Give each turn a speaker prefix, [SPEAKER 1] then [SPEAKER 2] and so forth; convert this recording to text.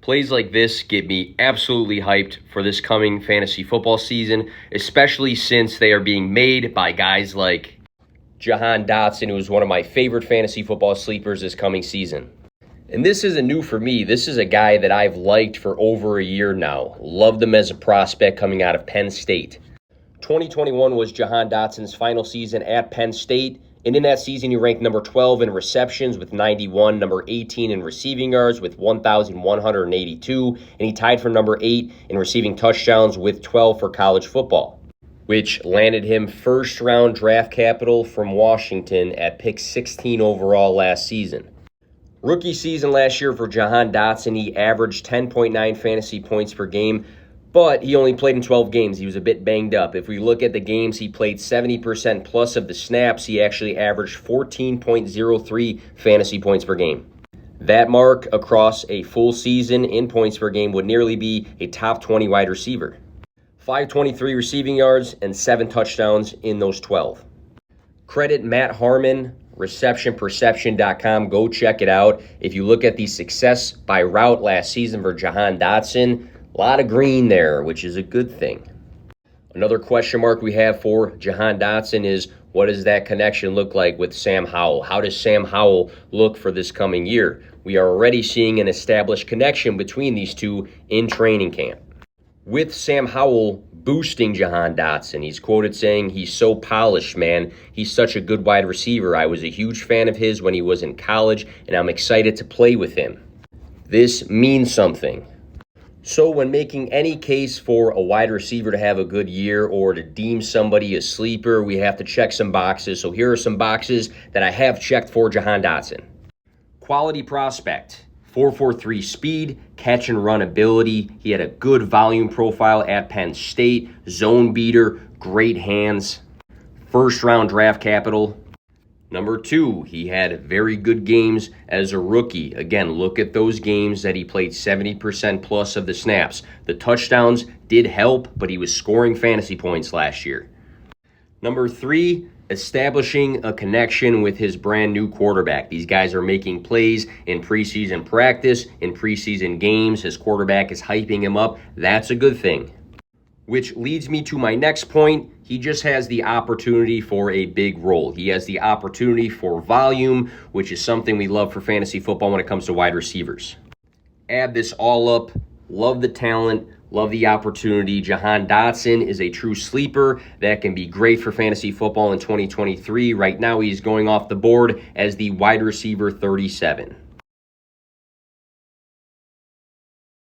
[SPEAKER 1] Plays like this get me absolutely hyped for this coming fantasy football season, especially since they are being made by guys like Jahan Dotson, who is one of my favorite fantasy football sleepers this coming season. And this isn't new for me. This is a guy that I've liked for over a year now. Loved him as a prospect coming out of Penn State. 2021 was Jahan Dotson's final season at Penn State. And in that season, he ranked number 12 in receptions with 91, number 18 in receiving yards with 1,182, and he tied for number 8 in receiving touchdowns with 12 for college football, which landed him first-round draft capital from Washington at pick 16 overall last season. Rookie season last year for Jahan Dotson, he averaged 10.9 fantasy points per game, but he only played in 12 games. He was a bit banged up. If we look at the games he played 70% plus of the snaps, he actually averaged 14.03 fantasy points per game. That mark across a full season in points per game would nearly be a top 20 wide receiver. 523 receiving yards and 7 touchdowns in those 12. Credit Matt Harmon, receptionperception.com. Go check it out. If you look at the success by route last season for Jahan Dotson, a lot of green there, which is a good thing. Another question mark we have for Jahan Dotson is, what does that connection look like with Sam Howell? How does Sam Howell look for this coming year? We are already seeing an established connection between these two in training camp. With Sam Howell boosting Jahan Dotson, he's quoted saying, "He's so polished, man. He's such a good wide receiver. I was a huge fan of his when he was in college, and I'm excited to play with him." This means something. So when making any case for a wide receiver to have a good year or to deem somebody a sleeper, we have to check some boxes. So here are some boxes that I have checked for Jahan Dotson. Quality prospect, 4.43 speed, catch and run ability. He had a good volume profile at Penn State, zone beater, great hands, first round draft capital. Number 2, he had very good games as a rookie. Again, look at those games that he played 70% plus of the snaps. The touchdowns did help, but he was scoring fantasy points last year. Number 3, establishing a connection with his brand new quarterback. These guys are making plays in preseason practice, in preseason games. His quarterback is hyping him up. That's a good thing. Which leads me to my next point. He just has the opportunity for a big role. He has the opportunity for volume, which is something we love for fantasy football when it comes to wide receivers. Add this all up. Love the talent. Love the opportunity. Jahan Dotson is a true sleeper that can be great for fantasy football in 2023. Right now, he's going off the board as the wide receiver 37.